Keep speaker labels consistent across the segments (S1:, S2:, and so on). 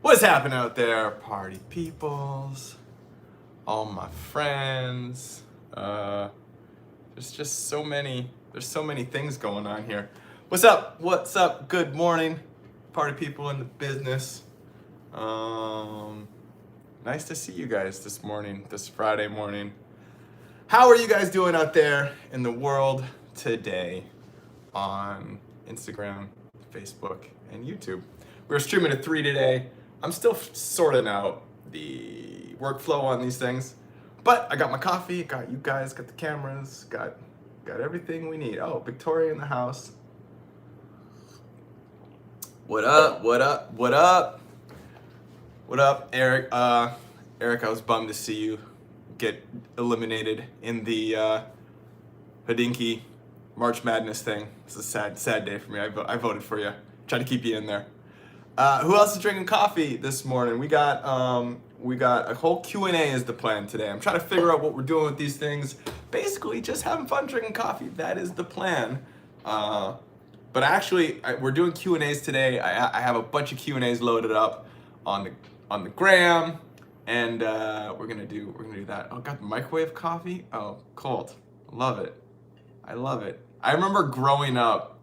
S1: What's happening out there, party peoples? All my friends. There's just so many. There's so many things going on here. What's up? What's up? Good morning, party people in the business. Nice to see you guys this morning, this Friday morning. How are you guys doing out there in the world today on Instagram, Facebook, and YouTube? We're streaming at 3 today. I'm still sorting out the workflow on these things, but I got my coffee, got you guys, got the cameras, got everything we need. Oh, Victoria in the house. What up? What up? What up? What up, Eric? Eric, I was bummed to see you get eliminated in the Hodinkee March Madness thing. It's a sad day for me. I voted for you. Tried to keep you in there. Who else is drinking coffee this morning? We got a whole Q&A is the plan today. I'm trying to figure out what we're doing with these things. Basically, just having fun drinking coffee. That is the plan. But actually, we're doing Q&As today. I have a bunch of Q&As loaded up on the gram, and we're gonna do that. Oh, got microwave coffee. Oh, cold. Love it. I love it. I remember growing up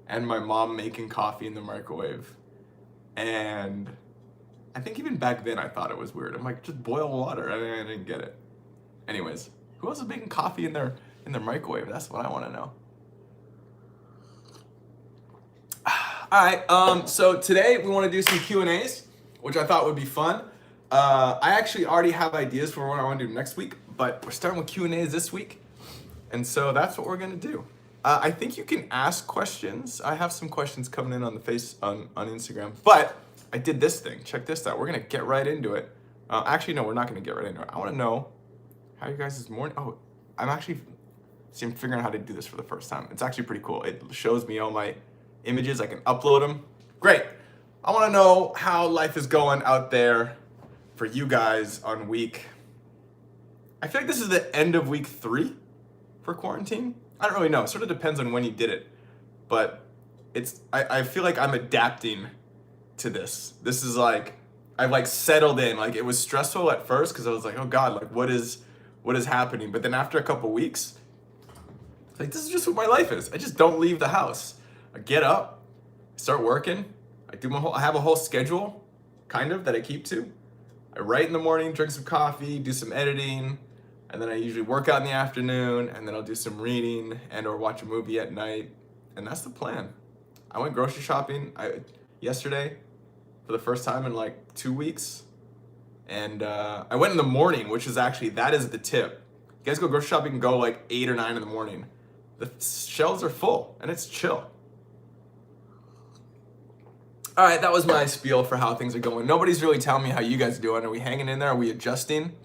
S1: and my mom making coffee in the microwave. And I think even back then I thought it was weird. I'm like, just boil water. I didn't get it. Anyways, who else is making coffee in their microwave? That's what I want to know. All right. So today we want to do some Q&As, which I thought would be fun. I actually already have ideas for what I want to do next week, but we're starting with Q&As this week, and so that's what we're gonna do. I think you can ask questions. I have some questions coming in on the on Instagram, but I did this thing. Check this out. We're gonna get right into it. Actually, no, we're not gonna get right into it. I want to know how you guys this morning. Oh, I'm figuring out how to do this for the first time. It's actually pretty cool. It shows me all my images. I can upload them. Great. I want to know how life is going out there for you guys on week. I feel like this is the end of week 3 for quarantine. I don't really know. It sort of depends on when you did it, but I feel like I'm adapting to this. This is like, I've like settled in. Like, it was stressful at first because I was like, oh God, like what is happening? But then after a couple weeks, like, this is just what my life is. I just don't leave the house. I get up, start working. I have a whole schedule kind of that I keep to. I write in the morning, drink some coffee, do some editing, and then I usually work out in the afternoon, and then I'll do some reading and or watch a movie at night, and that's the plan. I went grocery shopping yesterday for the first time in like 2 weeks, and I went in the morning, which is actually, that is the tip. You guys go grocery shopping, go like 8 or 9 in the morning. The shelves are full, and it's chill. All right, that was my spiel for how things are going. Nobody's really telling me how you guys are doing. Are we hanging in there? Are we adjusting?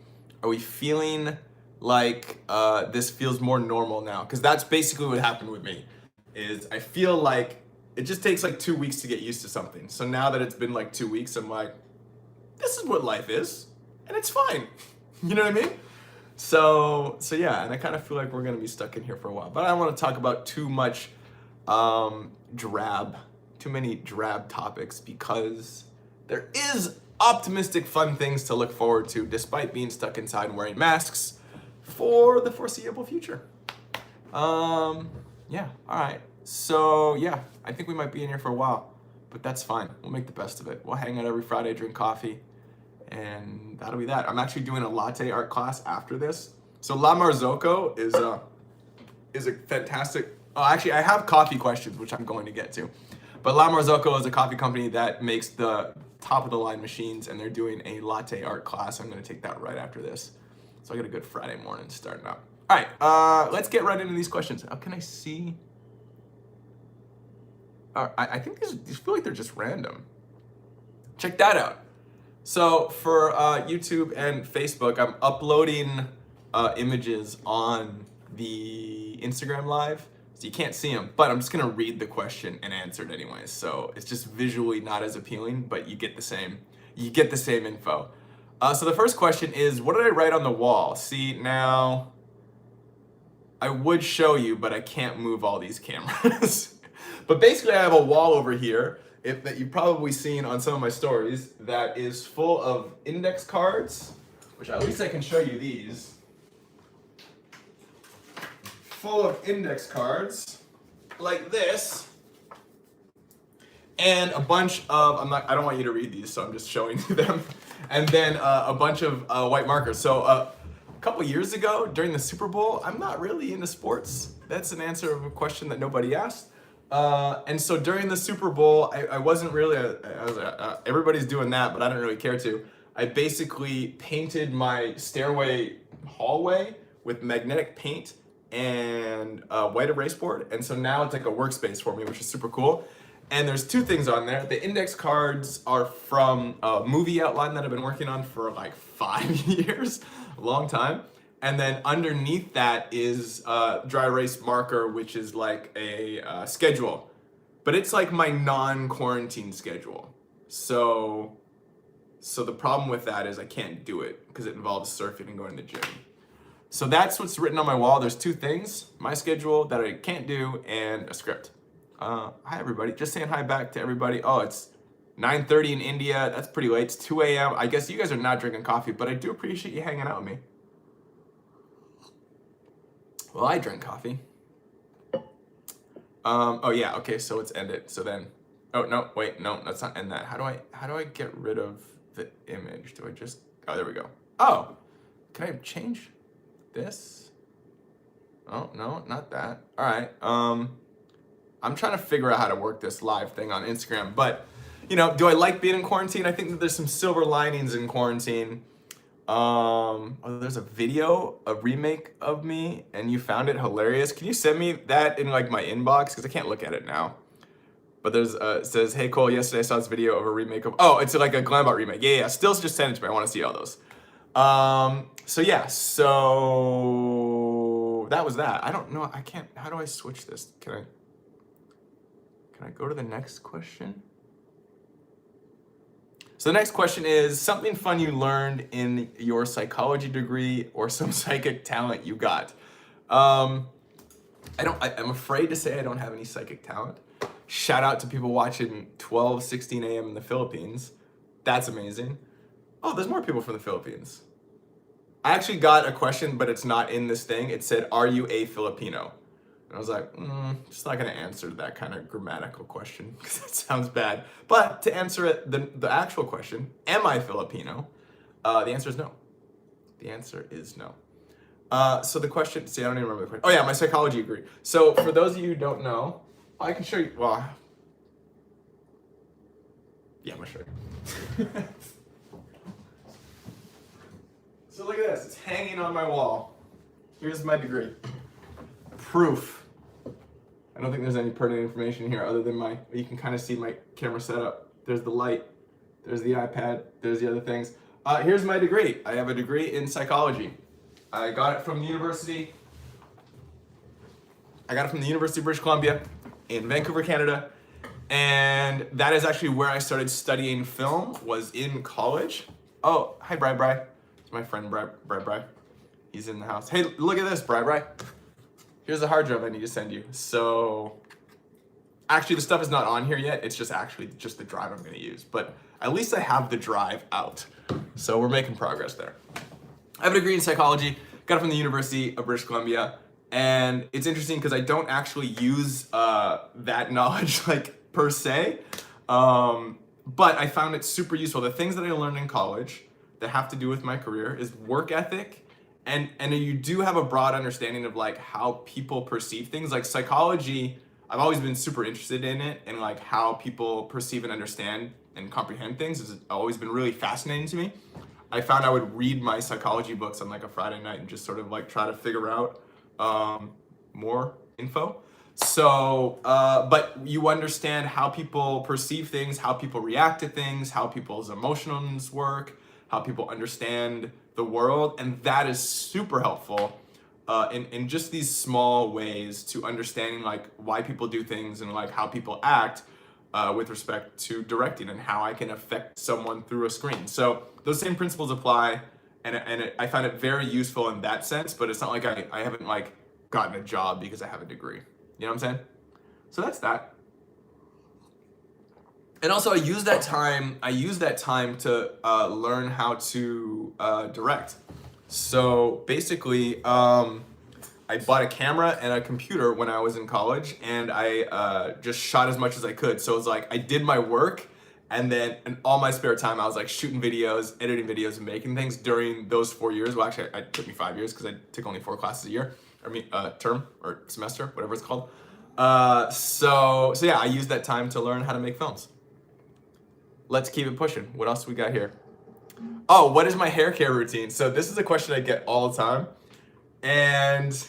S1: Are we feeling like this feels more normal now? Because that's basically what happened with me, is I feel like it just takes like 2 weeks to get used to something. So now that it's been like 2 weeks, I'm like, this is what life is, and it's fine. You know what I mean? So yeah, and I kind of feel like we're gonna be stuck in here for a while. But I don't want to talk about too many drab topics, because there is optimistic, fun things to look forward to despite being stuck inside and wearing masks for the foreseeable future. Yeah, all right. So yeah, I think we might be in here for a while, but that's fine. We'll make the best of it. We'll hang out every Friday, drink coffee, and that'll be that. I'm actually doing a latte art class after this. So La Marzocco is a fantastic, oh, actually I have coffee questions, which I'm going to get to. But La Marzocco is a coffee company that makes the top of the line machines, and they're doing a latte art class. I'm gonna take that right after this. So I got a good Friday morning starting up. All right, let's get right into these questions. How can I see? I think these feel like they're just random. Check that out. So for YouTube and Facebook, I'm uploading images on the Instagram Live. So you can't see them, but I'm just gonna read the question and answer it anyways. So it's just visually not as appealing, but you get the same info. So the first question is, what did I write on the wall? See, now I would show you, but I can't move all these cameras. But basically I have a wall over here that you've probably seen on some of my stories that is full of index cards, which at least I can show you these. Full of index cards like this. And a bunch of, I don't want you to read these, so I'm just showing you them. And then a bunch of white markers. So a couple years ago during the Super Bowl, I'm not really into sports. That's an answer of a question that nobody asked. And so during the Super Bowl, I wasn't really, everybody's doing that, but I don't really care to. I basically painted my stairway hallway with magnetic paint and white erase board. And so now it's like a workspace for me, which is super cool. And there's two things on there. The index cards are from a movie outline that I've been working on for like 5 years, a long time. And then underneath that is dry erase marker, which is like a schedule. But it's like my non-quarantine schedule. So the problem with that is I can't do it because it involves surfing and going to the gym. So that's what's written on my wall. There's two things, my schedule that I can't do and a script. Hi everybody, just saying hi back to everybody. Oh, it's 9:30 in India, that's pretty late, it's 2 a.m. I guess you guys are not drinking coffee, but I do appreciate you hanging out with me. Well, I drink coffee. Oh yeah, okay, so let's end it. So then, oh no, wait, no, let's not end that. How do I get rid of the image? Do I just, oh, there we go. Oh, can I change this? Oh, no, not that. All right, I'm trying to figure out how to work this live thing on Instagram, but you know, do I like being in quarantine? I think that there's some silver linings in quarantine. Oh, there's a video, a remake of me, and you found it hilarious. Can you send me that in like my inbox? Because I can't look at it now. But there's, it says, hey Cole, yesterday I saw this video of a remake of, oh, it's like a Glambot remake. Yeah, still just send it to me. I want to see all those. So yeah, so that was that. I don't know, I can't, how do I switch this? Can I go to the next question? So the next question is something fun you learned in your psychology degree or some psychic talent you got. I'm afraid to say I don't have any psychic talent. Shout out to people watching 12:16 a.m. in the Philippines. That's amazing. Oh, there's more people from the Philippines. I actually got a question, but it's not in this thing. It said, are you a Filipino? And I was like, just not gonna answer that kind of grammatical question because that sounds bad. But to answer it, the actual question, am I Filipino? The answer is no. The answer is no. So the question, see, I don't even remember the question. Oh yeah, my psychology degree. So for those of you who don't know, I can show you, well, yeah, I'm gonna show you. So look at this, it's hanging on my wall. Here's my degree. Proof. I don't think there's any pertinent information here other than you can kind of see my camera setup. There's the light, there's the iPad, there's the other things. Here's my degree. I have a degree in psychology. I got it from the University of British Columbia in Vancouver, Canada. And that is actually where I started studying film, was in college. Oh, hi, Bri. It's my friend, Bri. He's in the house. Hey, look at this, Bri. Here's a hard drive I need to send you. So, actually the stuff is not on here yet. It's just the drive I'm gonna use. But at least I have the drive out. So we're making progress there. I have a degree in psychology, got it from the University of British Columbia. And it's interesting because I don't actually use that knowledge like per se. But I found it super useful. The things that I learned in college that have to do with my career is work ethic. And you do have a broad understanding of like how people perceive things. Like psychology, I've always been super interested in it, and like how people perceive and understand and comprehend things has always been really fascinating to me. I found I would read my psychology books on like a Friday night and just sort of like try to figure out more info. So, but you understand how people perceive things, how people react to things, how people's emotions work, how people understand the world, and that is super helpful in just these small ways to understanding like why people do things and like how people act with respect to directing and how I can affect someone through a screen. So those same principles apply, and I find it very useful in that sense, but it's not like I haven't like gotten a job because I have a degree. You know what I'm saying? So that's that. And also I use that time to learn how to direct. So basically, I bought a camera and a computer when I was in college, and I just shot as much as I could. So it's like I did my work, and then in all my spare time, I was like shooting videos, editing videos, and making things during those 4 years. Well, actually, it took me 5 years because I took only 4 classes a year, term or semester, whatever it's called. So yeah, I used that time to learn how to make films. Let's keep it pushing. What else we got here? Oh, what is my hair care routine? So this is a question I get all the time, and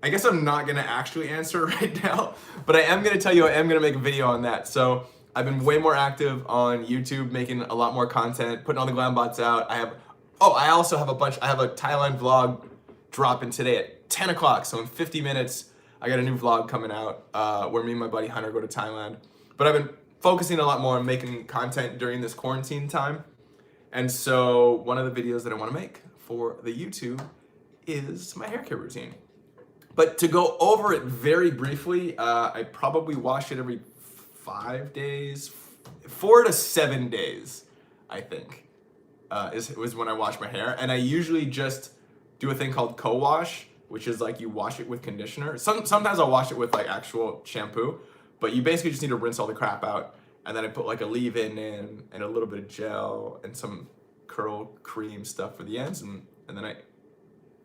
S1: I guess I'm not gonna actually answer it right now, but I am gonna tell you I am gonna make a video on that. So I've been way more active on YouTube, making a lot more content, putting all the glam bots out. I also have I have a Thailand vlog dropping today at 10 o'clock. So in 50 minutes, I got a new vlog coming out where me and my buddy Hunter go to Thailand. But I've been focusing a lot more on making content during this quarantine time. And so one of the videos that I want to make for the YouTube is my hair care routine. But to go over it very briefly, I probably wash it every 5 days, 4 to 7 days, I think, was when I wash my hair. And I usually just do a thing called co-wash, which is like you wash it with conditioner. Sometimes I'll wash it with like actual shampoo, but you basically just need to rinse all the crap out. And then I put like a leave-in in and a little bit of gel and some curl cream stuff for the ends. And then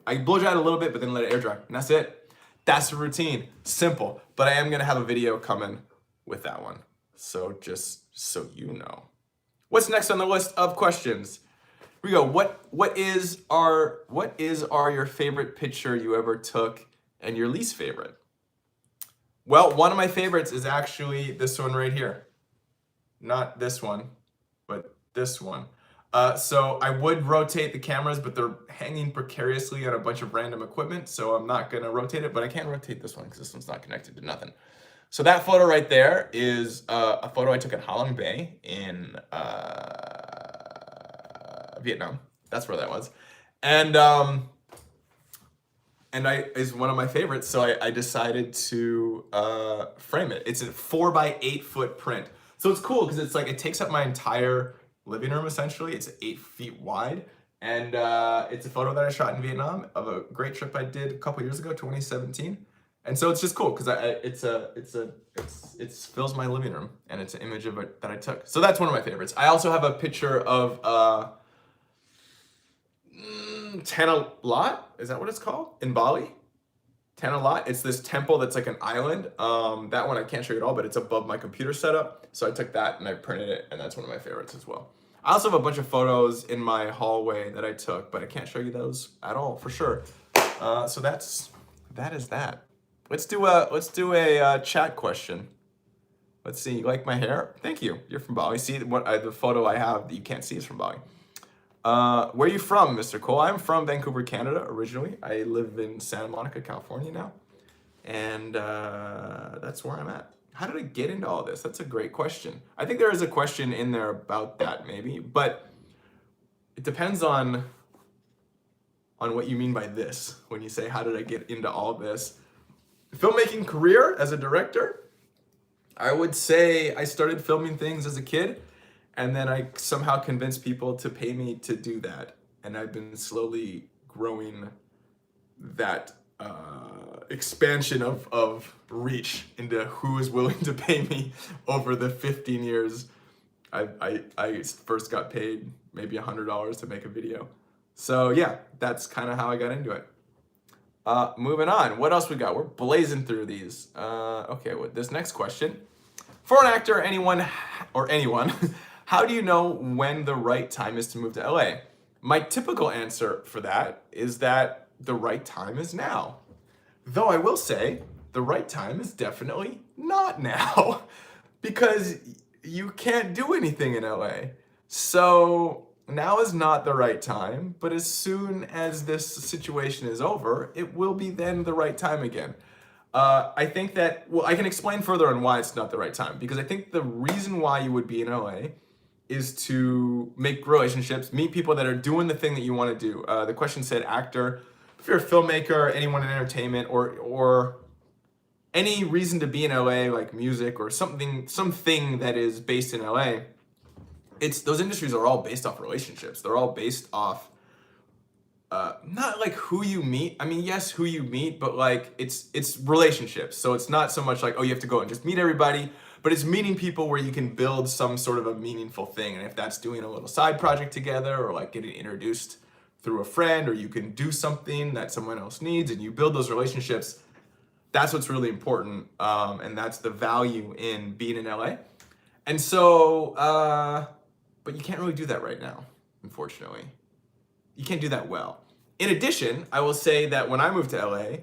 S1: I blow dry it a little bit, but then let it air dry. And that's it. That's the routine. Simple. But I am going to have a video coming with that one. So just so you know. What's next on the list of questions? Here we go. What is your favorite picture you ever took and your least favorite? Well, one of my favorites is actually this one right here. Not this one, but this one. So I would rotate the cameras, but they're hanging precariously on a bunch of random equipment, so I'm not gonna rotate it, but I can rotate this one because this one's not connected to nothing. So that photo right there is a photo I took at Ha Long Bay in Vietnam. That's where that was. And is one of my favorites, so I decided to frame it. It's a 4x8 foot print. So it's cool because it's like it takes up my entire living room essentially. It's 8 feet wide, and it's a photo that I shot in Vietnam of a great trip I did a couple years ago, 2017. And so it's just cool because it fills my living room, and it's an image of it that I took. So that's one of my favorites. I also have a picture of Tanah Lot. Is that what it's called in Bali? Tanah Lot. It's this temple that's like an island. That one I can't show you at all, but it's above my computer setup. So I took that and I printed it, and that's one of my favorites as well. I also have a bunch of photos in my hallway that I took, but I can't show you those at all for sure. So that is that. Let's do a chat question. Let's see. You like my hair? Thank you. You're from Bali. See the photo I have that you can't see is from Bali. Where are you from, Mr. Cole? I'm from Vancouver, Canada, originally. I live in Santa Monica, California now. And that's where I'm at. How did I get into all this? That's a great question. I think there is a question in there about that, maybe. But it depends on what you mean by this. When you say, how did I get into all this? Filmmaking career as a director, I would say I started filming things as a kid. And then I somehow convinced people to pay me to do that. And I've been slowly growing that expansion of reach into who is willing to pay me over the 15 years. I first got paid maybe $100 to make a video. So yeah, that's kind of how I got into it. Moving on, what else we got? We're blazing through these. Okay, this next question. For an actor, anyone, how do you know when the right time is to move to LA? My typical answer for that is that the right time is now. Though I will say, the right time is definitely not now because you can't do anything in LA. So now is not the right time, but as soon as this situation is over, it will be then the right time again. I think that, I can explain further on why it's not the right time, because I think the reason why you would be in LA is to make relationships, meet people that are doing the thing that you want to do. The question said actor. If you're a filmmaker, anyone in entertainment, or any reason to be in LA, like music or something that is based in LA, it's those industries are all based off relationships. They're all based off not like who you meet. I mean, yes, who you meet, but like it's relationships. So it's not so much like, oh, you have to go and just meet everybody, but it's meeting people where you can build some sort of a meaningful thing. And if that's doing a little side project together, or like getting introduced through a friend, or you can do something that someone else needs and you build those relationships, that's what's really important. And that's the value in being in LA. And so, but you can't really do that right now, unfortunately. You can't do that well. In addition, I will say that when I moved to LA,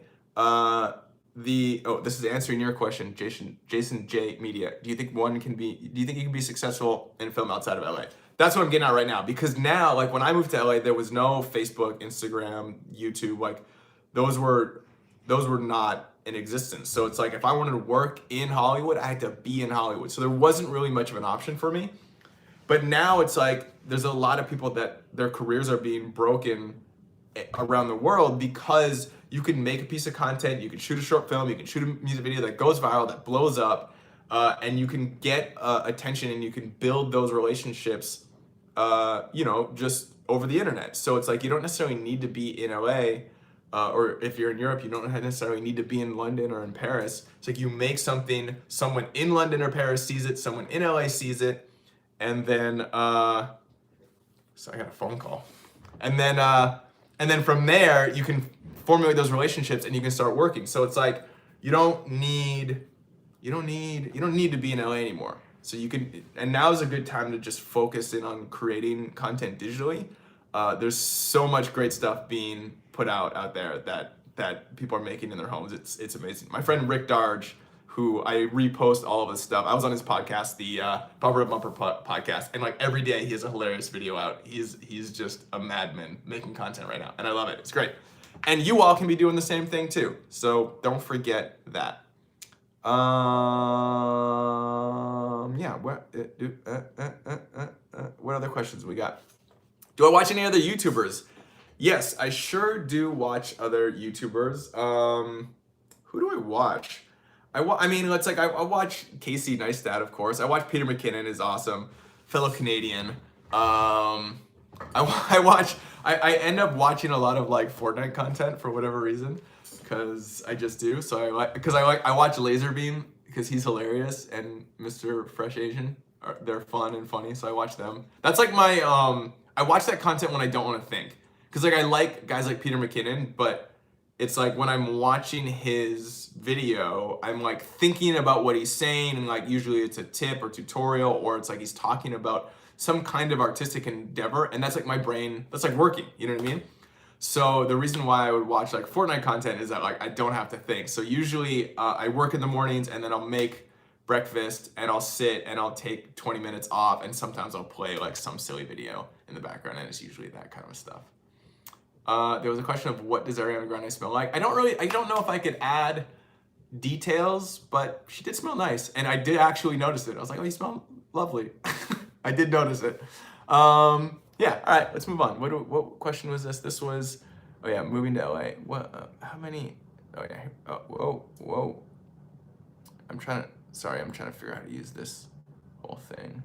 S1: this is answering your question, Jason J Media. Do you think you can be successful in film outside of LA? That's what I'm getting at right now. Because now, like when I moved to LA, there was no Facebook, Instagram, YouTube. Like those were not in existence. So it's like if I wanted to work in Hollywood, I had to be in Hollywood. So there wasn't really much of an option for me. But now it's like there's a lot of people that their careers are being broken around the world because you can make a piece of content, you can shoot a short film, you can shoot a music video that goes viral, that blows up, and you can get attention and you can build those relationships, just over the internet. So it's like you don't necessarily need to be in LA, or if you're in Europe, you don't necessarily need to be in London or in Paris. It's like you make something, someone in London or Paris sees it, someone in LA sees it, and then so I got a phone call, and then from there you can formulate those relationships and you can start working. So it's like you don't need to be in LA anymore. So you can, and now is a good time to just focus in on creating content digitally. There's so much great stuff being put out there that people are making in their homes. It's amazing. My friend Rick Darge, who I repost all of his stuff. I was on his podcast, the Bumper to Bumper podcast, and like every day he has a hilarious video out. He's just a madman making content right now, and I love it. It's great. And you all can be doing the same thing too. So don't forget that. What other questions we got? Do I watch any other YouTubers? Yes, I sure do watch other YouTubers. Who do I watch? I watch Casey Neistat, of course. I watch Peter McKinnon, is awesome, fellow Canadian. I end up watching a lot of like Fortnite content for whatever reason, because I just do. So I watch Laserbeam because he's hilarious, and Mr. Fresh Asian. They're fun and funny, so I watch them. That's like my I watch that content when I don't want to think, because like I like guys like Peter McKinnon, but it's like when I'm watching his video, I'm like thinking about what he's saying, and like usually it's a tip or tutorial, or it's like he's talking about some kind of artistic endeavor, and that's like my brain, that's like working, you know what I mean? So the reason why I would watch like Fortnite content is that like I don't have to think. So usually I work in the mornings, and then I'll make breakfast, and I'll sit and I'll take 20 minutes off, and sometimes I'll play like some silly video in the background, and it's usually that kind of stuff. There was a question of what does Ariana Grande smell like? I don't know if I could add details, but she did smell nice, and I did actually notice it. I was like, oh, you smell lovely. I did notice it. Yeah, all right, let's move on. What question was this? This was, oh yeah, moving to LA. What, how many, oh yeah, oh, whoa. I'm trying to figure out how to use this whole thing.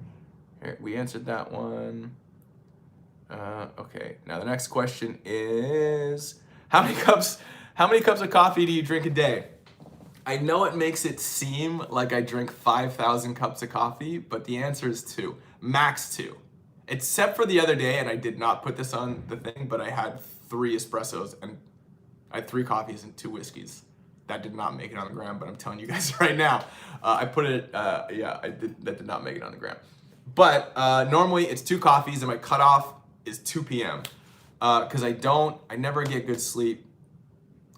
S1: Here, we answered that one. Okay, now the next question is, how many cups of coffee do you drink a day? I know it makes it seem like I drink 5,000 cups of coffee, but the answer is 2, max 2. Except for the other day, and I did not put this on the thing, but I had 3 espressos, and I had 3 coffees and 2 whiskeys. That did not make it on the gram, but I'm telling you guys right now, I put it, that did not make it on the gram. But normally it's 2 coffees, and my cutoff is 2 p.m. Because I never get good sleep,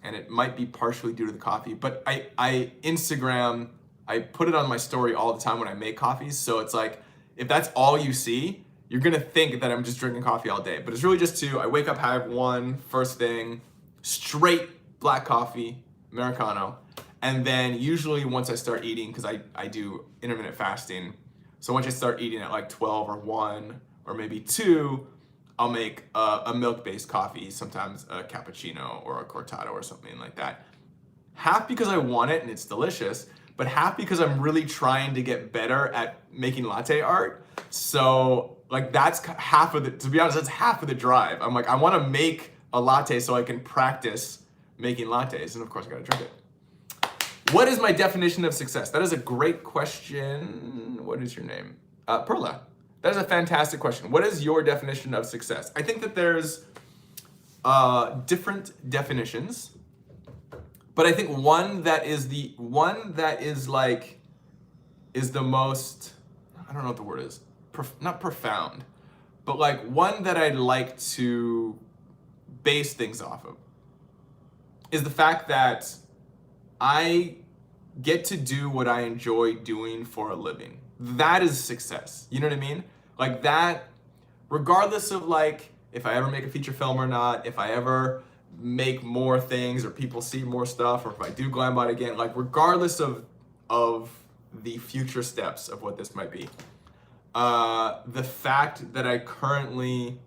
S1: and it might be partially due to the coffee, but I Instagram, I put it on my story all the time when I make coffees, so it's like, if that's all you see, you're gonna think that I'm just drinking coffee all day, but it's really just 2. I wake up, have 1 first thing, straight black coffee, Americano, and then usually once I start eating, because I do intermittent fasting, so once I start eating at like 12 or 1 or maybe 2, I'll make a milk-based coffee, sometimes a cappuccino or a cortado or something like that. half because I want it and it's delicious, but half because I'm really trying to get better at making latte art. So like that's half of the, to be honest, that's half of the drive. I'm like, I want to make a latte so I can practice making lattes. And of course I gotta drink it. What is my definition of success? That is a great question. What is your name? Perla. That is a fantastic question. What is your definition of success? I think that there's different definitions, but I think one that is the most, I don't know what the word is, not profound, but like one that I'd like to base things off of is the fact that I get to do what I enjoy doing for a living. That is success. You know what I mean? Like that, regardless of like if I ever make a feature film or not, if I ever make more things or people see more stuff, or if I do Glambot again, like regardless of the future steps of what this might be, the fact that I currently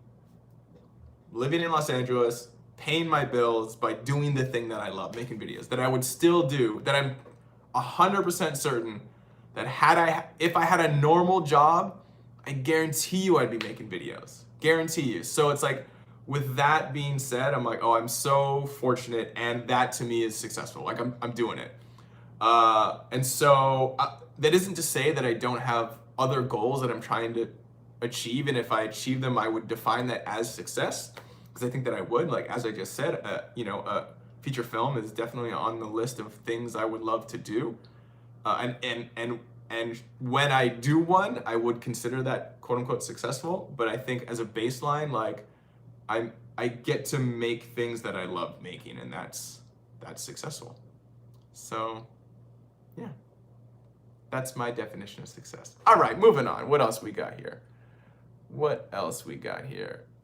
S1: living in Los Angeles, paying my bills by doing the thing that I love, making videos, that I would still do, that I'm 100% certain that if I had a normal job, I guarantee you I'd be making videos. Guarantee you. So it's like, with that being said, I'm like, oh, I'm so fortunate, and that to me is successful. Like I'm doing it. And so that isn't to say that I don't have other goals that I'm trying to achieve, and if I achieve them, I would define that as success, because I think that I would. Like as I just said, a feature film is definitely on the list of things I would love to do. And when I do one, I would consider that quote unquote successful. But I think as a baseline, like I get to make things that I love making, and that's successful. So yeah, that's my definition of success. All right, moving on. What else we got here?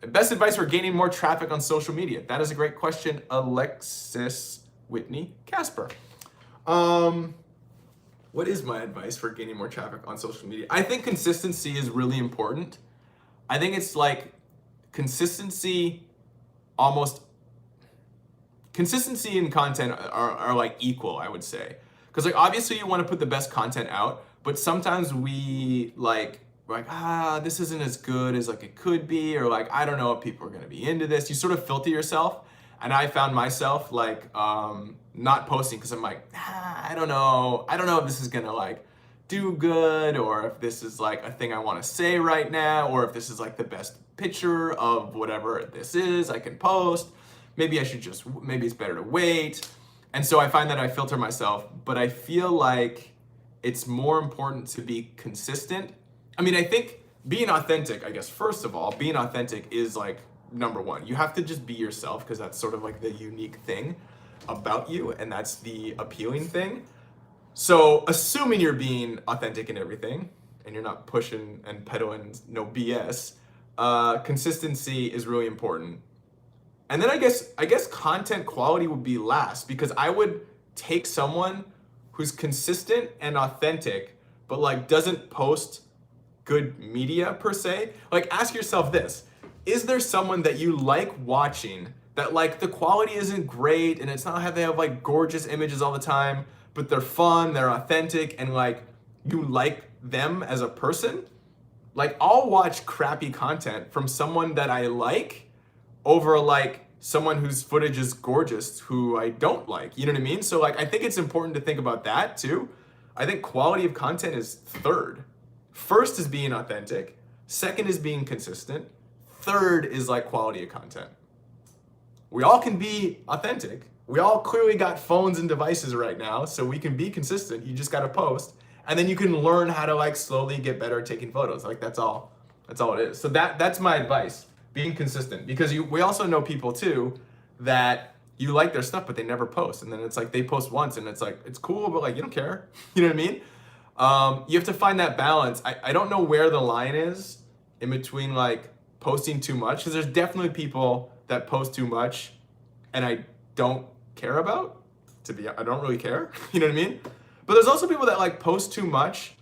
S1: Best advice for gaining more traffic on social media? That is a great question, Alexis Whitney Casper. What is my advice for gaining more traffic on social media? I think consistency is really important. I think it's like consistency and content are like equal, I would say. Because like obviously you want to put the best content out, but sometimes we're like, this isn't as good as like it could be, or like, I don't know if people are going to be into this. You sort of filter yourself. And I found myself like not posting because I'm like, I don't know if this is gonna like do good, or if this is like a thing I want to say right now, or if this is like the best picture of whatever this is I can post. Maybe it's better to wait. And so I find that I filter myself, but I feel like it's more important to be consistent. I mean, I think being authentic, I guess, first of all, being authentic is like number one. You have to just be yourself, because that's sort of like the unique thing about you, and that's the appealing thing. So assuming you're being authentic in everything and you're not pushing and peddling no BS, consistency is really important. And then I guess content quality would be last, because I would take someone who's consistent and authentic but like doesn't post good media per se. Like ask yourself this: is there someone that you like watching that like the quality isn't great, and it's not how they have like gorgeous images all the time, but they're fun, they're authentic, and like you like them as a person? Like I'll watch crappy content from someone that I like over like someone whose footage is gorgeous who I don't like. You know what I mean? So like I think it's important to think about that too. I think quality of content is third. First is being authentic. Second is being consistent. Third is like quality of content. We all can be authentic. We all clearly got phones and devices right now, so we can be consistent. You just gotta post, and then you can learn how to like slowly get better at taking photos. Like that's all it is. So that's my advice: being consistent. Because we also know people too that you like their stuff, but they never post, and then it's like they post once, and it's like it's cool, but like you don't care. You know what I mean? You have to find that balance. I don't know where the line is in between like posting too much, because there's definitely people that post too much and I don't care about. I don't really care. You know what I mean? But there's also people that like post too much,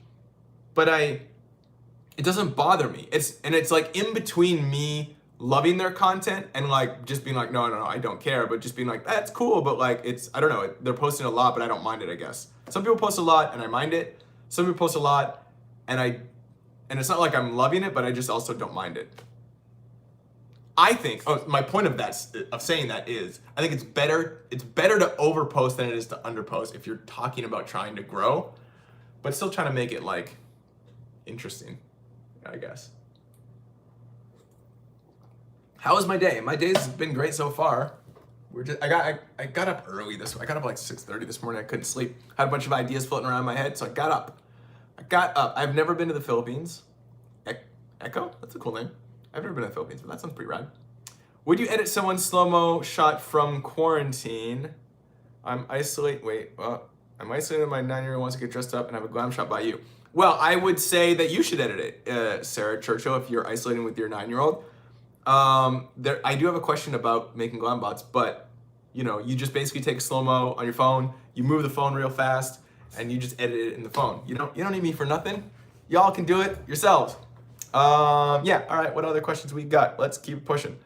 S1: but it doesn't bother me. It's like in between me loving their content and like just being like, no, I don't care, but just being like, that's cool, but like I don't know, they're posting a lot, but I don't mind it, I guess. Some people post a lot and I mind it. Some people post a lot and it's not like I'm loving it, but I just also don't mind it. I think, my point of saying that is, I think it's better to overpost than it is to underpost if you're talking about trying to grow, but still trying to make it like interesting, I guess. How was my day? My day's been great so far. I got up early I got up like 6:30 this morning. I couldn't sleep. Had a bunch of ideas floating around in my head, so I got up. I've never been to the Philippines. Echo? That's a cool name. I've never been to the Philippines, but that sounds pretty rad. Would you edit someone's slow-mo shot from quarantine? I'm isolated. I'm isolated. My 9-year-old wants to get dressed up and have a glam shot by you. Well, I would say that you should edit it, Sarah Churchill, if you're isolating with your 9-year-old. I do have a question about making glam bots, but you just basically take a slow-mo on your phone, you move the phone real fast, and you just edit it in the phone. You don't need me for nothing. Y'all can do it yourselves. Yeah, all right, what other questions we got? Let's keep pushing.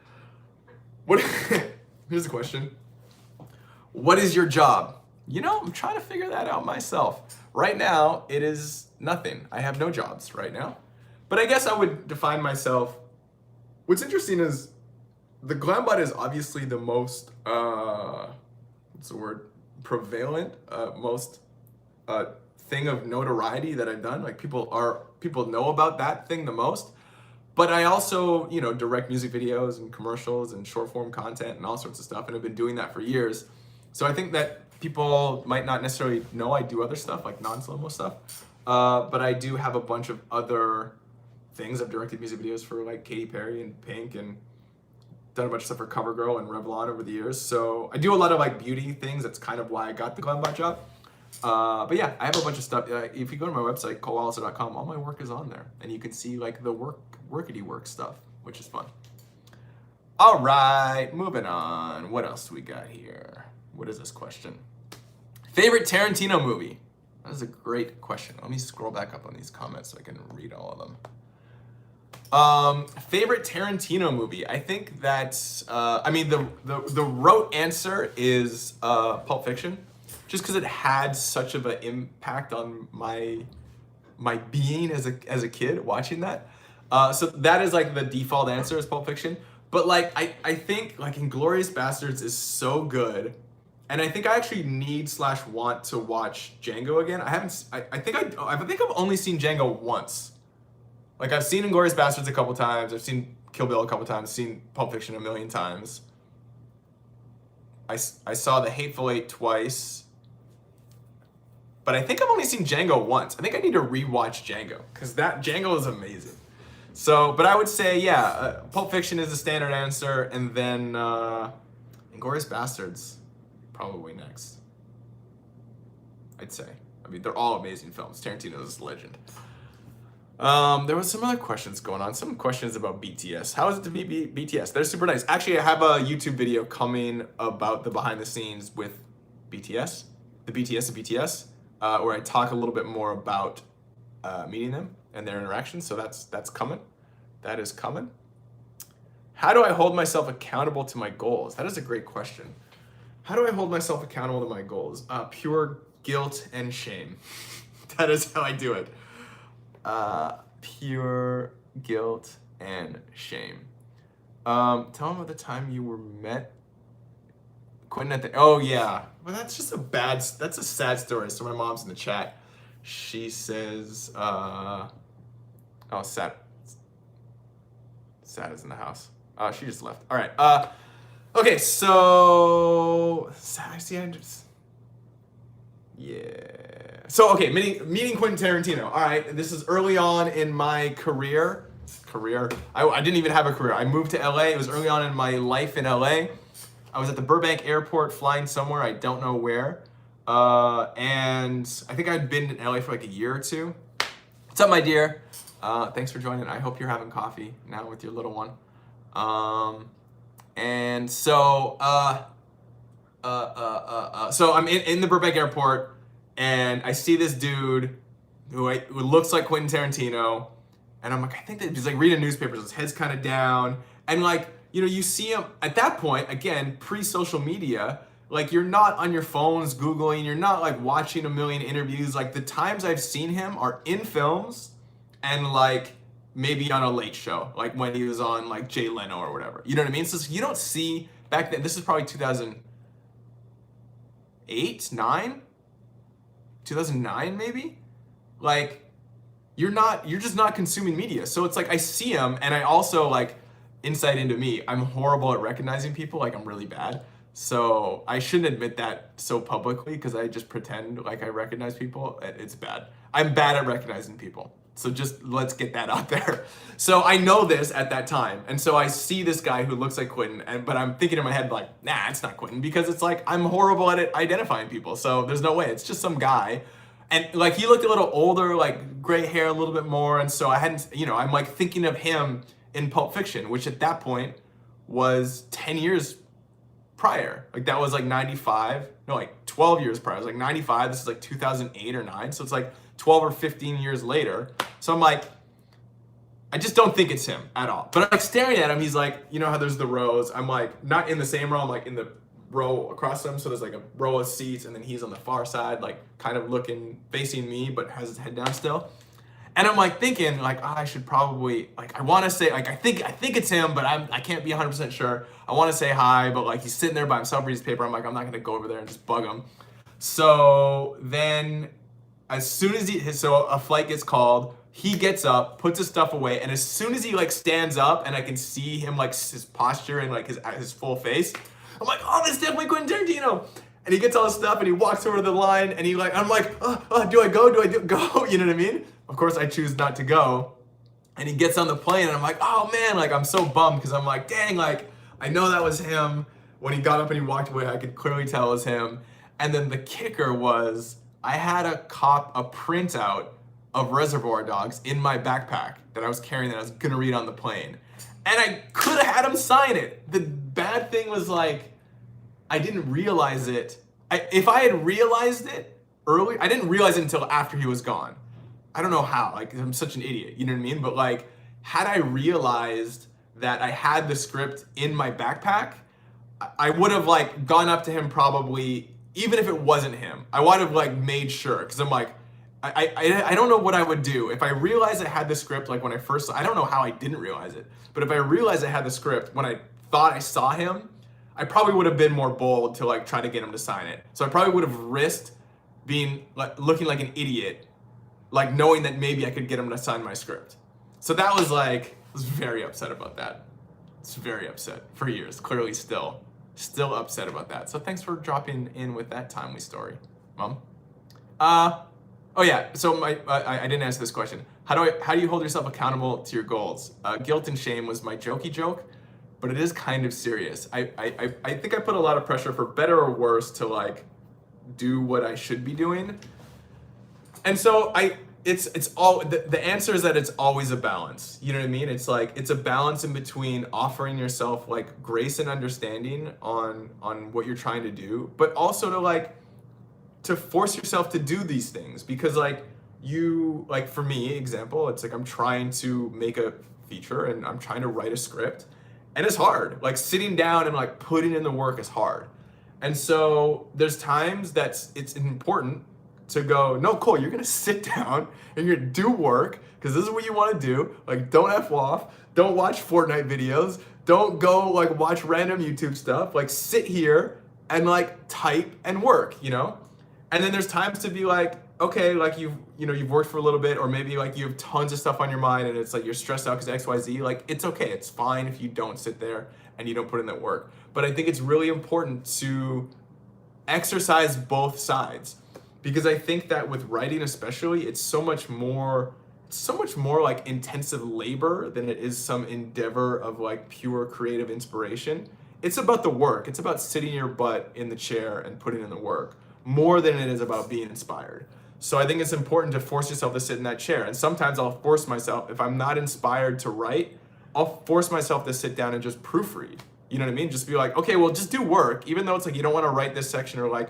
S1: Here's the question. What is your job? I'm trying to figure that out myself. Right now, it is nothing. I have no jobs right now. But I guess I would define myself. What's interesting is the Glambot is obviously the most, prevalent, most thing of notoriety that I've done. Like people know about that thing the most. But I also, direct music videos and commercials and short form content and all sorts of stuff. And I've been doing that for years. So I think that people might not necessarily know I do other stuff, like non-slow-mo stuff. But I do have a bunch of other things. I've directed music videos for like Katy Perry and Pink and done a bunch of stuff for CoverGirl and Revlon over the years. So I do a lot of like beauty things. That's kind of why I got the Glambot job. But yeah, I have a bunch of stuff. If you go to my website, Walliser.com, all my work is on there. And you can see like the workity work stuff, which is fun. All right, moving on. What else do we got here? What is this question? Favorite Tarantino movie? That is a great question. Let me scroll back up on these comments so I can read all of them. Favorite Tarantino movie? I think that, the rote answer is Pulp Fiction. Just because it had such of an impact on my being as a kid watching that. So that is like the default answer is Pulp Fiction. But like I think like Inglourious Bastards is so good. And I think I actually need/want to watch Django again. I think I've only seen Django once. Like I've seen Inglourious Bastards a couple times. I've seen Kill Bill a couple times. Seen Pulp Fiction a million times. I saw The Hateful Eight twice. But I think I've only seen Django once. I think I need to rewatch Django because that Django is amazing. So, but I would say, yeah, Pulp Fiction is the standard answer, and then Inglourious Bastards probably next. I'd say. I mean, they're all amazing films. Tarantino is a legend. There was some other questions going on. Some questions about BTS. How is it to be BTS? They're super nice. Actually, I have a YouTube video coming about the behind the scenes with BTS, the BTS of BTS, where I talk a little bit more about meeting them and their interactions. So that's coming. That is coming. How do I hold myself accountable to my goals? That is a great question. How do I hold myself accountable to my goals? Pure guilt and shame. That is how I do it. Pure guilt and shame. Tell them about the time you were met Quentin at the, oh yeah. Well, that's a sad story. So my mom's in the chat. She says, sad is in the house. She just left. All right. Okay, so So okay, meeting Quentin Tarantino. All right, this is early on in my career. I didn't even have a career. I moved to LA. It was early on in my life in LA. I was at the Burbank airport flying somewhere. I don't know where. And I think I'd been in LA for like a year or two. What's up, my dear? Thanks for joining. I hope you're having coffee now with your little one. And so, so I'm in the Burbank airport, and I see this dude who looks like Quentin Tarantino, and I'm like, I think that he's like reading newspapers. His head's kind of down, And like, you know, you see him at that point, again, pre-social media, like you're not on your phones Googling, you're not like watching a million interviews. Like the times I've seen him are in films and like maybe on a late show, like when he was on like Jay Leno or whatever. You know what I mean? So you don't see back then, this is probably 2008, 9, 2009 maybe? Like you're just not consuming media. So it's like I see him and I also like insight into me, I'm horrible at recognizing people, like I'm really bad. So I shouldn't admit that so publicly because I just pretend like I recognize people. It's bad. I'm bad at recognizing people. So just let's get that out there. So I know this at that time. And so I see this guy who looks like Quentin, but I'm thinking in my head like, nah, it's not Quentin because it's like I'm horrible at it identifying people. So there's no way. It's just some guy. And like he looked a little older, like gray hair a little bit more. And so I hadn't, you know, I'm like thinking of him in Pulp Fiction, which at that point was 10 years prior. Like that was like 95, no, like 12 years prior. It was like 95. This is like 2008 or 9. So it's like 12 or 15 years later. So I'm like, I just don't think it's him at all. But I'm like staring at him. He's like, you know how there's the rows. I'm like not in the same row. I'm like in the row across them. So there's like a row of seats and then he's on the far side, like kind of looking, facing me, but has his head down still. And I'm like thinking like, oh, I should probably, like, I want to say, like, I think it's him, but I can't be 100% sure. I want to say hi, but like he's sitting there by himself reading his paper. I'm like, I'm not going to go over there and just bug him. So then as soon as so a flight gets called, he gets up, puts his stuff away. And as soon as he like stands up and I can see him, like his posture and like his full face, I'm like, oh, this is definitely Quentin Tarantino. And he gets all his stuff and he walks over to the line and I'm like, do I go? Do I go? You know what I mean? Of course, I choose not to go. And he gets on the plane and I'm like, oh man, like I'm so bummed because I'm like, dang, like I know that was him. When he got up and he walked away, I could clearly tell it was him. And then the kicker was I had a printout of Reservoir Dogs in my backpack that I was carrying that I was gonna read on the plane. And I could have had him sign it. The bad thing was like, I didn't realize it. If I had realized it early, I didn't realize it until after he was gone. I don't know how, like I'm such an idiot, you know what I mean? But like, had I realized that I had the script in my backpack, I would have like gone up to him probably, even if it wasn't him, I would have like made sure, because I'm like, I don't know what I would do. If I realized I had the script, like when I first, I don't know how I didn't realize it, but if I realized I had the script when I thought I saw him, I probably would have been more bold to like try to get him to sign it. So I probably would have risked being like looking like an idiot, like knowing that maybe I could get him to sign my script. So that was like, I was very upset about that. It's very upset for years, clearly still upset about that. So thanks for dropping in with that timely story, Mom. Oh yeah, so I didn't answer this question. How do you hold yourself accountable to your goals? Guilt and shame was my jokey joke, but it is kind of serious. I think I put a lot of pressure, for better or worse, to like do what I should be doing. And so it's all, the answer is that it's always a balance. You know what I mean? It's like, it's a balance in between offering yourself like grace and understanding on what you're trying to do, but also to force yourself to do these things, because like for me, example, it's like I'm trying to make a feature and I'm trying to write a script, and it's hard. Like sitting down and like putting in the work is hard. And so there's times that it's important to go, no, Cole, you're gonna sit down and you're gonna do work, because this is what you want to do. Like, don't F off, don't watch Fortnite videos, don't go like watch random YouTube stuff. Like sit here and like type and work, you know? And then there's times to be like, okay, like you've worked for a little bit, or maybe like you have tons of stuff on your mind and it's like you're stressed out because XYZ. Like it's okay, it's fine if you don't sit there and you don't put in that work. But I think it's really important to exercise both sides, because I think that with writing especially, it's so much more like intensive labor than it is some endeavor of like pure creative inspiration. It's about the work. It's about sitting your butt in the chair and putting in the work, more than it is about being inspired. So I think it's important to force yourself to sit in that chair. And sometimes I'll force myself, if I'm not inspired to write, I'll force myself to sit down and just proofread. You know what I mean? Just be like, okay, well, just do work, even though it's like you don't want to write this section, or like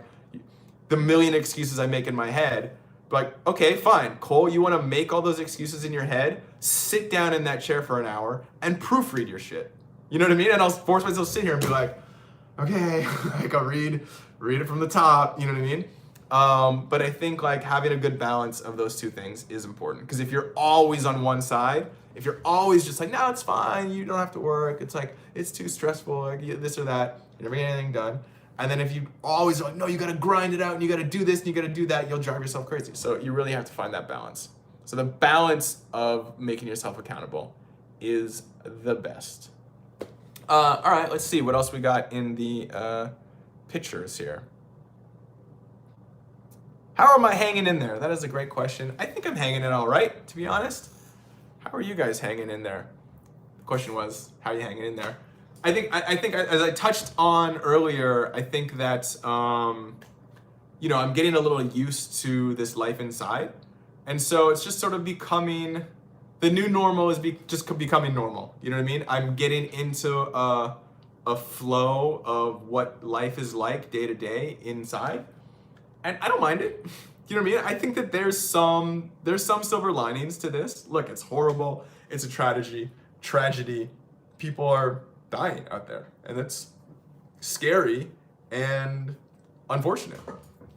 S1: the million excuses I make in my head. But like, okay, fine, Cole, you want to make all those excuses in your head? Sit down in that chair for an hour and proofread your shit. You know what I mean? And I'll force myself to sit here and be like, okay, like I'll read it from the top. You know what I mean? But I think like having a good balance of those two things is important, because if you're always on one side, if you're always just like, no, it's fine, you don't have to work, it's like, it's too stressful, like this or that, you never get anything done. And then if you always like, no, you gotta grind it out and you gotta do this and you gotta do that, you'll drive yourself crazy. So you really have to find that balance. So the balance of making yourself accountable is the best. All right, let's see what else we got in the pictures here. How am I hanging in there? That is a great question. I think I'm hanging in all right, to be honest. How are you guys hanging in there? The question was, how are you hanging in there? I think as I touched on earlier, I think that you know, I'm getting a little used to this life inside, and so it's just sort of becoming, the new normal is just becoming normal. You know what I mean? I'm getting into a flow of what life is like day to day inside. And I don't mind it. You know what I mean? I think that there's some silver linings to this. Look, it's horrible. It's a tragedy. People are dying out there, and it's scary and unfortunate.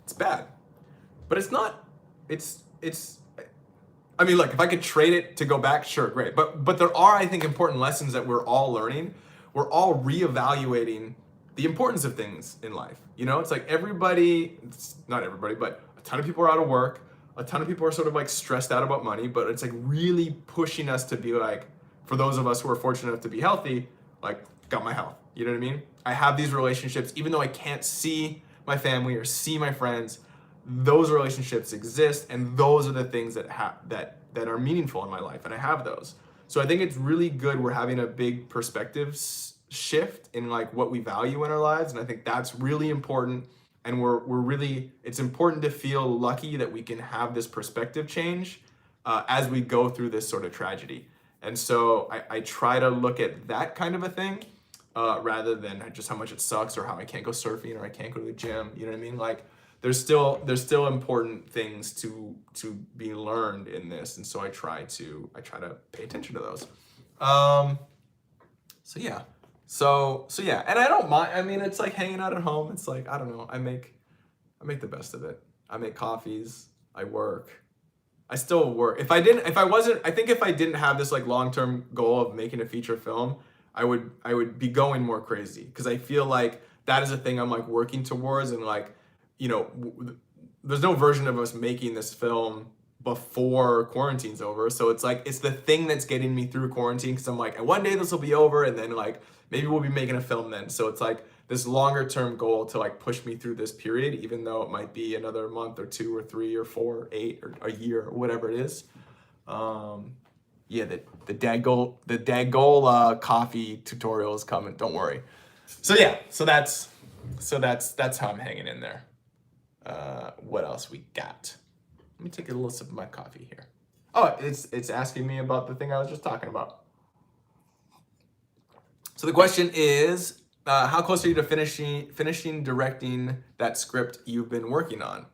S1: It's bad. But it's not, I mean, look, if I could trade it to go back, sure, great. But there are, I think, important lessons that we're all learning. We're all reevaluating the importance of things in life. You know, it's like everybody, it's not everybody, but a ton of people are out of work. A ton of people are sort of like stressed out about money, but it's like really pushing us to be like, for those of us who are fortunate enough to be healthy, like, got my health. You know what I mean? I have these relationships, even though I can't see my family or see my friends, those relationships exist, and those are the things that that are meaningful in my life, and I have those. So I think it's really good we're having a big perspective shift in like what we value in our lives, and I think that's really important. And we're really, it's important to feel lucky that we can have this perspective change as we go through this sort of tragedy. And so I try to look at that kind of a thing rather than just how much it sucks or how I can't go surfing or I can't go to the gym. You know what I mean? Like there's still important things to be learned in this, and so I try to pay attention to those. So yeah. So yeah, and I don't mind. I mean, it's like hanging out at home. It's like, I don't know. I make the best of it. I make coffees. I work. I still work. I think if I didn't have this like long-term goal of making a feature film, I would be going more crazy, because I feel like that is a thing I'm like working towards, and like, you know, there's no version of us making this film before quarantine's over. So it's like, it's the thing that's getting me through quarantine, because I'm like, and one day this will be over, and then like maybe we'll be making a film then. So it's like this longer term goal to like push me through this period, even though it might be another month or 2 or 3 or 4, 8 or a year or whatever it is. Yeah, the Dagol coffee tutorial is coming. Don't worry. So yeah, so that's how I'm hanging in there. What else we got? Let me take a little sip of my coffee here. Oh, it's asking me about the thing I was just talking about. So the question is, how close are you to finishing directing that script you've been working on?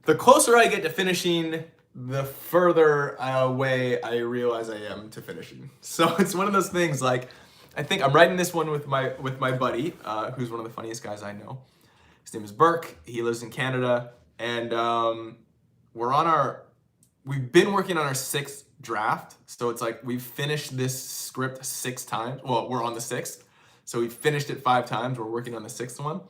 S1: The closer I get to finishing, the further away I realize I am to finishing. So it's one of those things, like, I think I'm writing this one with my buddy, who's one of the funniest guys I know. His name is Burke. He lives in Canada, and we've been working on our 6th draft. So it's like we've finished this script 6 times. Well, we're on the 6th. So we finished it 5 times. We're working on the 6th one.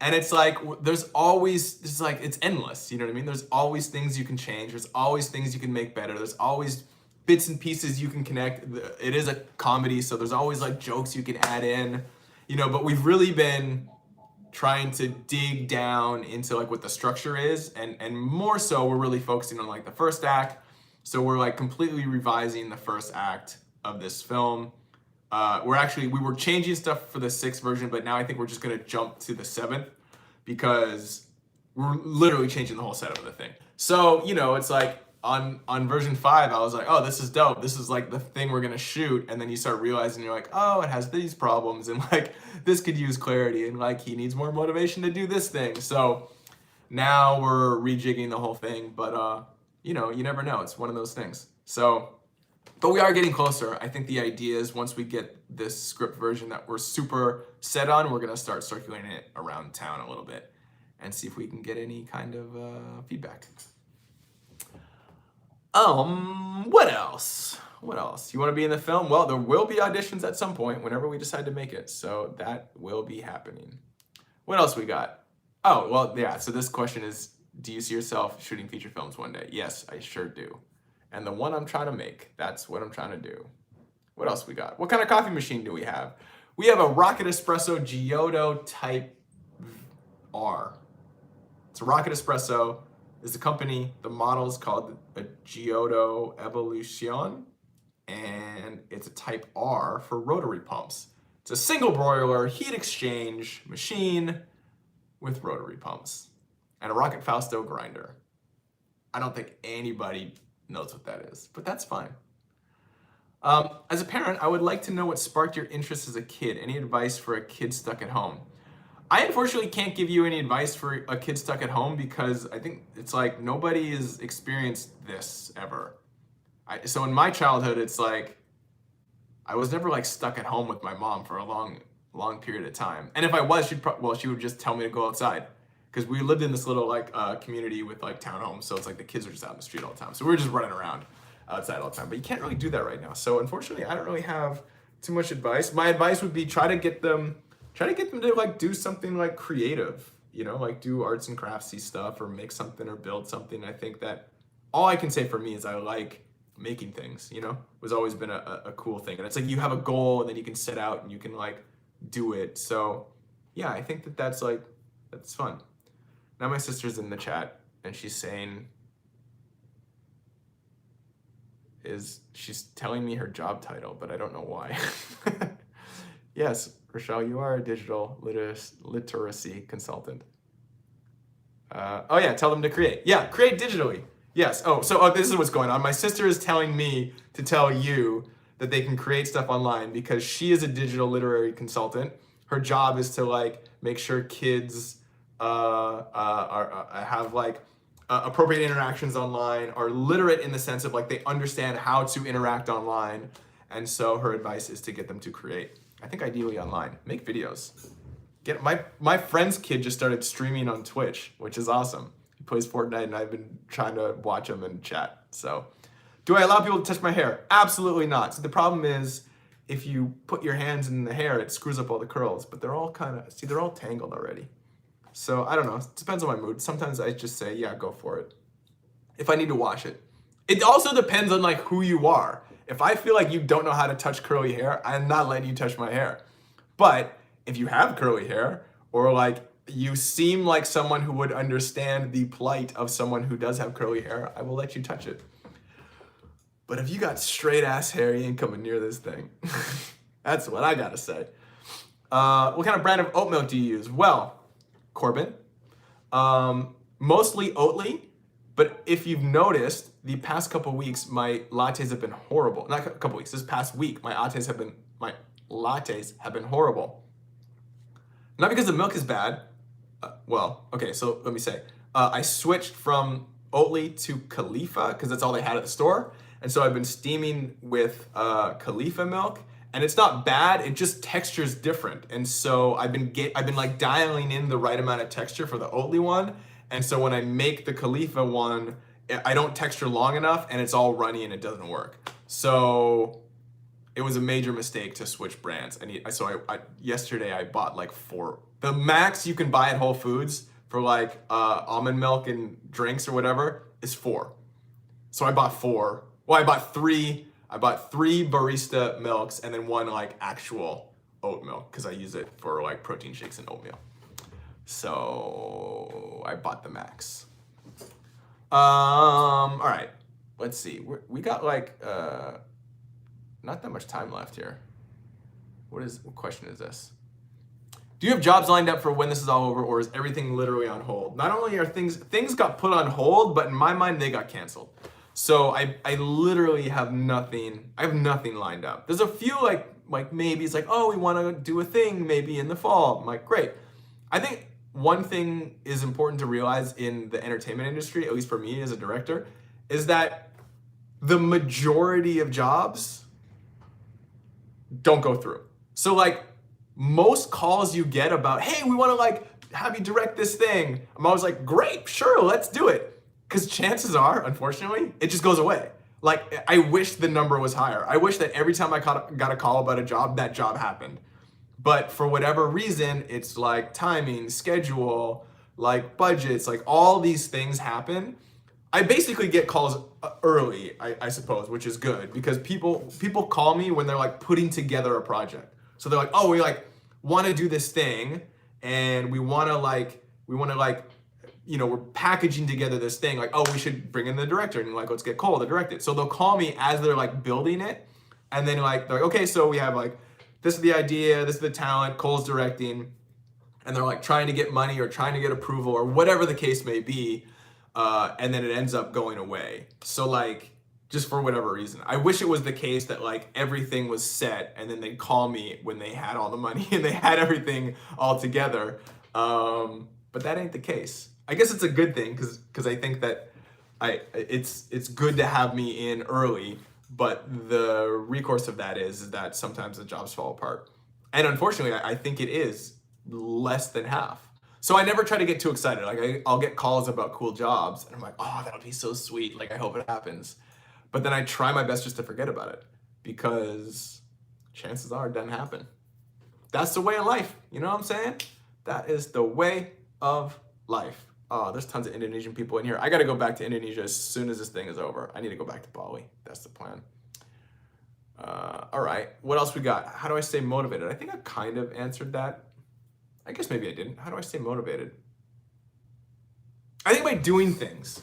S1: And it's like, it's endless. You know what I mean? There's always things you can change. There's always things you can make better. There's always bits and pieces you can connect. It is a comedy, so there's always like jokes you can add in, you know, but we've really been trying to dig down into like what the structure is, and more so we're really focusing on like the first act. So we're like completely revising the first act of this film. We were changing stuff for the 6th version, but now I think we're just gonna jump to the 7th, because we're literally changing the whole setup of the thing. So, you know, it's like on version 5, I was like, oh, this is dope. This is like the thing we're gonna shoot. And then you start realizing, you're like, oh, it has these problems, and like this could use clarity, and like he needs more motivation to do this thing. So now we're rejigging the whole thing, but you know, you never know. It's one of those things. So But we are getting closer. I think the idea is once we get this script version that we're super set on, we're gonna start circulating it around town a little bit and see if we can get any kind of feedback. What else? What else? You want to be in the film? Well, there will be auditions at some point whenever we decide to make it. So that will be happening. What else we got? Oh, well, yeah. So this question is, do you see yourself shooting feature films one day? Yes, I sure do. And the one I'm trying to make, that's what I'm trying to do. What else we got? What kind of coffee machine do we have? We have a Rocket Espresso Giotto Type R. It's a Rocket Espresso. Is the company, the model is called a Giotto Evolution, and it's a Type R for rotary pumps. It's a single broiler heat exchange machine with rotary pumps and a Rocket Fausto grinder. I don't think anybody knows what that is, but that's fine. As a parent, I would like to know what sparked your interest as a kid. Any advice for a kid stuck at home? I unfortunately can't give you any advice for a kid stuck at home because I think it's like nobody has experienced this ever. So in my childhood, it's like I was never like stuck at home with my mom for a long period of time. And if I was, she would just tell me to go outside because we lived in this little like community with like townhomes. So it's like the kids are just out in the street all the time. So we were just running around outside all the time. But you can't really do that right now. So unfortunately, I don't really have too much advice. My advice would be try to get them to like do something like creative, you know, like do arts and craftsy stuff or make something or build something. I think that all I can say for me is I like making things, you know, it was always been a cool thing. And it's like you have a goal and then you can set out and you can like do it. So yeah, I think that that's fun. Now my sister's in the chat and she's saying, she's telling me her job title, but I don't know why. Yes, Rochelle, you are a digital literacy consultant. Oh yeah, tell them to create. Yeah, create digitally. Yes. So this is what's going on. My sister is telling me to tell you that they can create stuff online because she is a digital literary consultant. Her job is to like make sure kids have like appropriate interactions online, are literate in the sense of like they understand how to interact online. And so her advice is to get them to create. I think ideally online, make videos. Get my friend's kid just started streaming on Twitch, which is awesome. He plays Fortnite and I've been trying to watch him and chat. So do I allow people to touch my hair? Absolutely not. So the problem is if you put your hands in the hair, it screws up all the curls, but they're all they're all tangled already. So I don't know, it depends on my mood. Sometimes I just say, yeah, go for it. If I need to wash it. It also depends on like who you are. If I feel like you don't know how to touch curly hair, I'm not letting you touch my hair. But if you have curly hair or like you seem like someone who would understand the plight of someone who does have curly hair, I will let you touch it. But if you got straight ass hair, you ain't coming near this thing. That's what I gotta say. What kind of brand of oat milk do you use? Well, Corbin, mostly Oatly. But if you've noticed, the past couple weeks, my lattes have been horrible. Not a couple weeks, this past week, my lattes have been horrible. Not because the milk is bad. So let me say. I switched from Oatly to Khalifa because that's all they had at the store. And so I've been steaming with Khalifa milk. And it's not bad, it just texture's different. And so I've been like dialing in the right amount of texture for the Oatly one. And so when I make the Khalifa one, I don't texture long enough and it's all runny and it doesn't work. So it was a major mistake to switch brands. Yesterday I bought like 4. The max you can buy at Whole Foods for like almond milk and drinks or whatever is 4. So I bought 4. Well, I bought 3. I bought 3 barista milks and then 1 like actual oat milk because I use it for like protein shakes and oatmeal. So I bought the max. All right, let's see. We got like not that much time left here. What question is this? Do you have jobs lined up for when this is all over, or is everything literally on hold? Not only are things got put on hold, but in my mind they got canceled. So I literally have nothing. I have nothing lined up. There's a few like maybe it's like, oh, we want to do a thing maybe in the fall. I'm like, great. I think one thing is important to realize in the entertainment industry, at least for me as a director, is that the majority of jobs don't go through. So like most calls you get about, hey, we want to like have you direct this thing, I'm always like, great, sure, let's do it. Because chances are, unfortunately, it just goes away. Like, I wish the number was higher. I wish that every time I got a call about a job, that job happened. But for whatever reason, it's like timing, schedule, like budgets, like all these things happen. I basically get calls early, I suppose, which is good because people call me when they're like putting together a project. So they're like, oh, we like want to do this thing, and we want to like we're packaging together this thing. Like, oh, we should bring in the director and like let's get Cole to direct it. So they'll call me as they're like building it, and then like they're like, okay, so we have like this is the idea, this is the talent, Cole's directing, and they're like trying to get money or trying to get approval or whatever the case may be. And then it ends up going away. So like, just for whatever reason, I wish it was the case that like everything was set and then they'd call me when they had all the money and they had everything all together. But that ain't the case. I guess it's a good thing because I think that it's good to have me in early, but the recourse of that is that sometimes the jobs fall apart. And unfortunately, I think it is less than half. So I never try to get too excited. Like I'll get calls about cool jobs and I'm like, oh, that'll be so sweet. Like I hope it happens. But then I try my best just to forget about it because chances are it doesn't happen. That's the way of life. You know what I'm saying? That is the way of life. Oh, there's tons of Indonesian people in here. I got to go back to Indonesia as soon as this thing is over. I need to go back to Bali. That's the plan. All right. What else we got? How do I stay motivated? I think I kind of answered that. I guess maybe I didn't. How do I stay motivated? I think by doing things.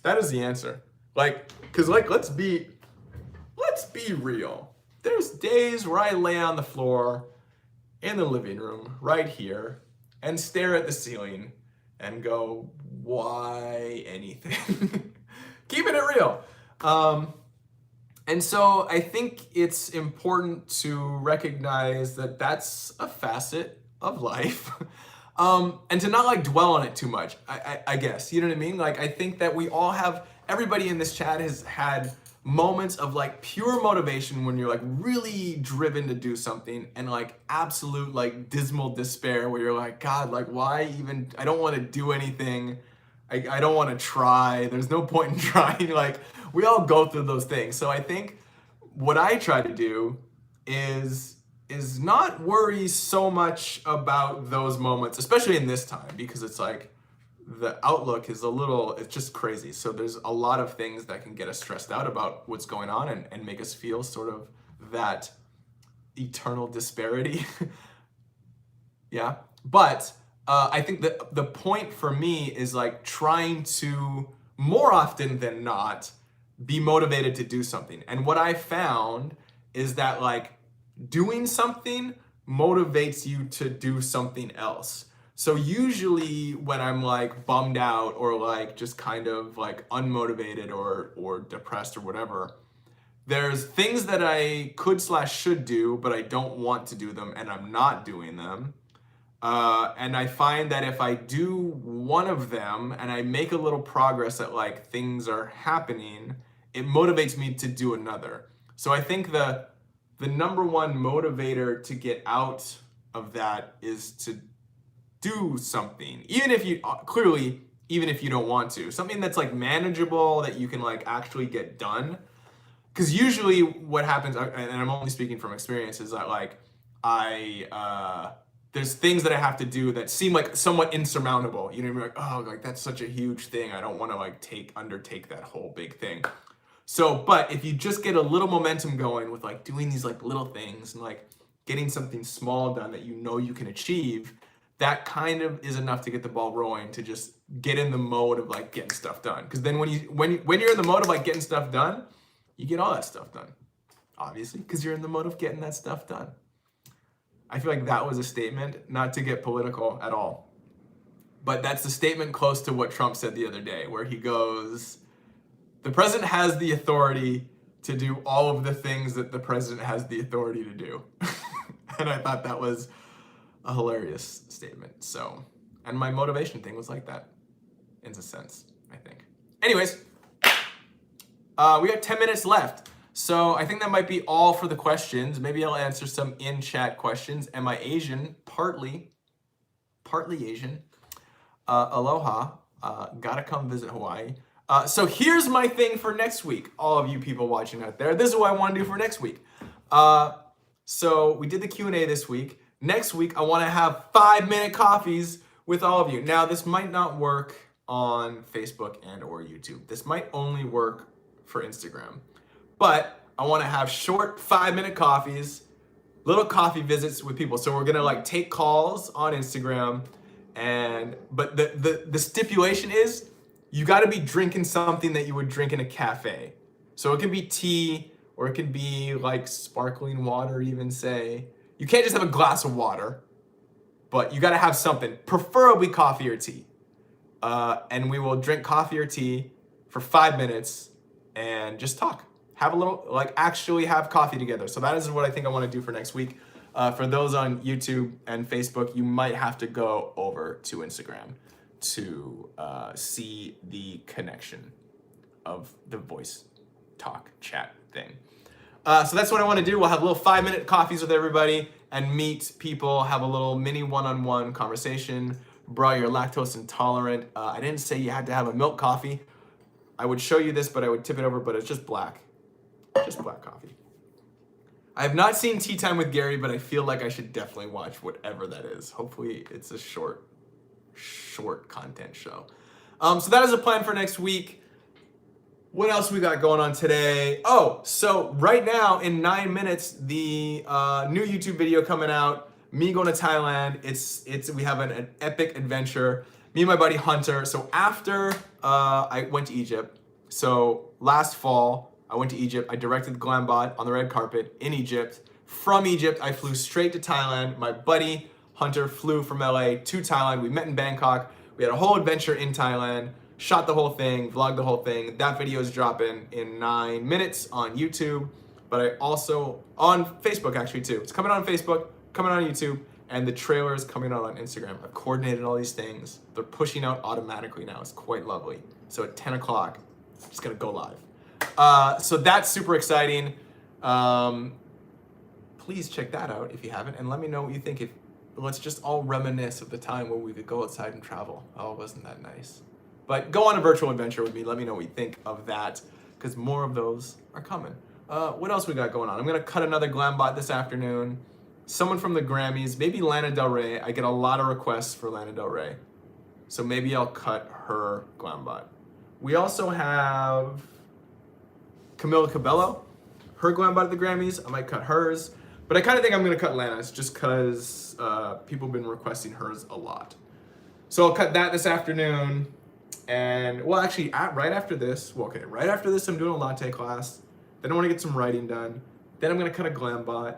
S1: That is the answer. Like, cause like, let's be real. There's days where I lay on the floor in the living room right here and stare at the ceiling and go, why anything? Keeping it real. And so I think it's important to recognize that that's a facet of life, and to not like dwell on it too much, I guess, you know what I mean? Like, I think that we all have, everybody in this chat has had moments of like pure motivation when you're like really driven to do something, and like absolute like dismal despair where you're like, God, like why even, I don't want to do anything. I don't want to try. There's no point in trying. Like we all go through those things. So I think what I try to do is not worry so much about those moments, especially in this time, because it's like the outlook is it's just crazy. So there's a lot of things that can get us stressed out about what's going on and make us feel sort of that eternal disparity. Yeah. But I think that the point for me is like trying to, more often than not, be motivated to do something. And what I found is that like doing something motivates you to do something else. So usually when I'm like bummed out or like just kind of like unmotivated or depressed or whatever, there's things that I could/should do, but I don't want to do them and I'm not doing them. And I find that if I do one of them and I make a little progress at like things are happening, it motivates me to do another. So I think the number one motivator to get out of that is to do something, even if you don't want to, something that's like manageable that you can like actually get done. Because usually what happens, and I'm only speaking from experience, is that like there's things that I have to do that seem like somewhat insurmountable. You know, you're like, oh, like that's such a huge thing. I don't want to like undertake that whole big thing. So, but if you just get a little momentum going with like doing these like little things and like getting something small done that you know you can achieve, that kind of is enough to get the ball rolling to just get in the mode of like getting stuff done. Because then when you're in the mode of like getting stuff done, you get all that stuff done, obviously, because you're in the mode of getting that stuff done. I feel like that was a statement, not to get political at all, but that's a statement close to what Trump said the other day, where he goes, the president has the authority to do all of the things that the president has the authority to do. And I thought that was a hilarious statement. So, and my motivation thing was like that, in a sense, I think. Anyways, We got 10 minutes left. So I think that might be all for the questions. Maybe I'll answer some in-chat questions. Am I Asian? Partly Asian. Aloha. Gotta come visit Hawaii. So here's my thing for next week, all of you people watching out there. This is what I want to do for next week. So we did the Q&A this week. Next week, I want to have 5-minute coffees with all of you. Now, this might not work on Facebook and or YouTube. This might only work for Instagram. But I want to have short 5-minute coffees, little coffee visits with people. So we're going to like take calls on Instagram. But the stipulation is you got to be drinking something that you would drink in a cafe. So it can be tea, or it can be like sparkling water, even say. You can't just have a glass of water, but you got to have something, preferably coffee or tea. And we will drink coffee or tea for 5 minutes and just talk. Have a little, like actually have coffee together. So that is what I think I want to do for next week. For those on YouTube and Facebook, you might have to go over to Instagram to see the connection of the voice talk chat thing. So that's what I want to do. We'll have little 5-minute coffees with everybody and meet people, have a little mini one-on-one conversation. Bro, you're lactose intolerant. I didn't say you had to have a milk coffee. I would show you this, but I would tip it over, but it's just black. Just black coffee. I have not seen Tea Time with Gary, but I feel like I should definitely watch whatever that is. Hopefully it's a short content show. So that is a plan for next week. What else we got going on today? Oh, so right now in 9 minutes, the new YouTube video coming out, me going to Thailand. We have an epic adventure. Me and my buddy Hunter. So after I went to Egypt, so last fall, I went to Egypt. I directed Glambot on the red carpet in Egypt. From Egypt, I flew straight to Thailand. My buddy Hunter flew from LA to Thailand. We met in Bangkok. We had a whole adventure in Thailand. Shot the whole thing, vlogged the whole thing. That video is dropping in 9 minutes on YouTube, but I also, on Facebook actually too. It's coming on Facebook, coming on YouTube, and the trailer is coming out on Instagram. I've coordinated all these things. They're pushing out automatically now. It's quite lovely. So at 10 o'clock, I'm just gonna go live. So that's super exciting. Please check that out if you haven't, and let me know what you think. Let's just all reminisce of the time when we could go outside and travel. Oh, wasn't that nice? But go on a virtual adventure with me. Let me know what you think of that, because more of those are coming. What else we got going on? I'm going to cut another Glambot this afternoon. Someone from the Grammys, maybe Lana Del Rey. I get a lot of requests for Lana Del Rey. So maybe I'll cut her Glambot. We also have Camila Cabello, her Glambot at the Grammys. I might cut hers. But I kind of think I'm going to cut Lana's just because people have been requesting hers a lot. So I'll cut that this afternoon. And well, actually, right after this, I'm doing a latte class. Then I want to get some writing done. Then I'm going to cut a Glambot.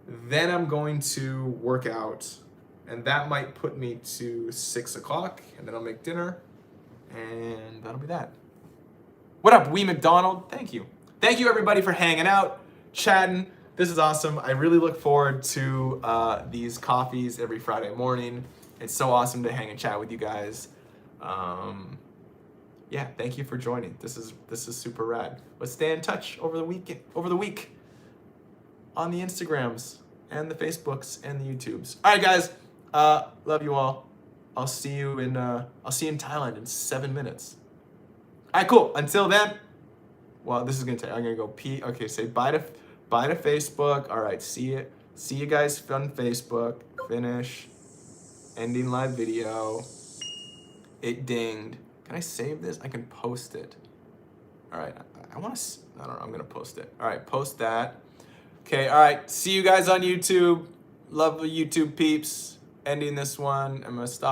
S1: Then I'm going to work out. And that might put me to 6 o'clock. And then I'll make dinner. And that'll be that. What up, Wee McDonald? Thank you. Thank you, everybody, for hanging out, chatting. This is awesome. I really look forward to these coffees every Friday morning. It's so awesome to hang and chat with you guys. Yeah, thank you for joining. This is super rad. Let's stay in touch over the week on the Instagrams and the Facebooks and the YouTubes. All right, guys. Love you all. I'll see you in Thailand in 7 minutes. All right, cool. Until then, well, this is gonna take. I'm gonna go pee. Okay, say bye to Facebook. All right, see you guys on Facebook. Finish. Ending live video. It dinged. Can I save this? I can post it. All right, I don't know, I'm gonna post it. All right, post that. Okay, all right, see you guys on YouTube. Love the YouTube peeps. Ending this one, I'm gonna stop.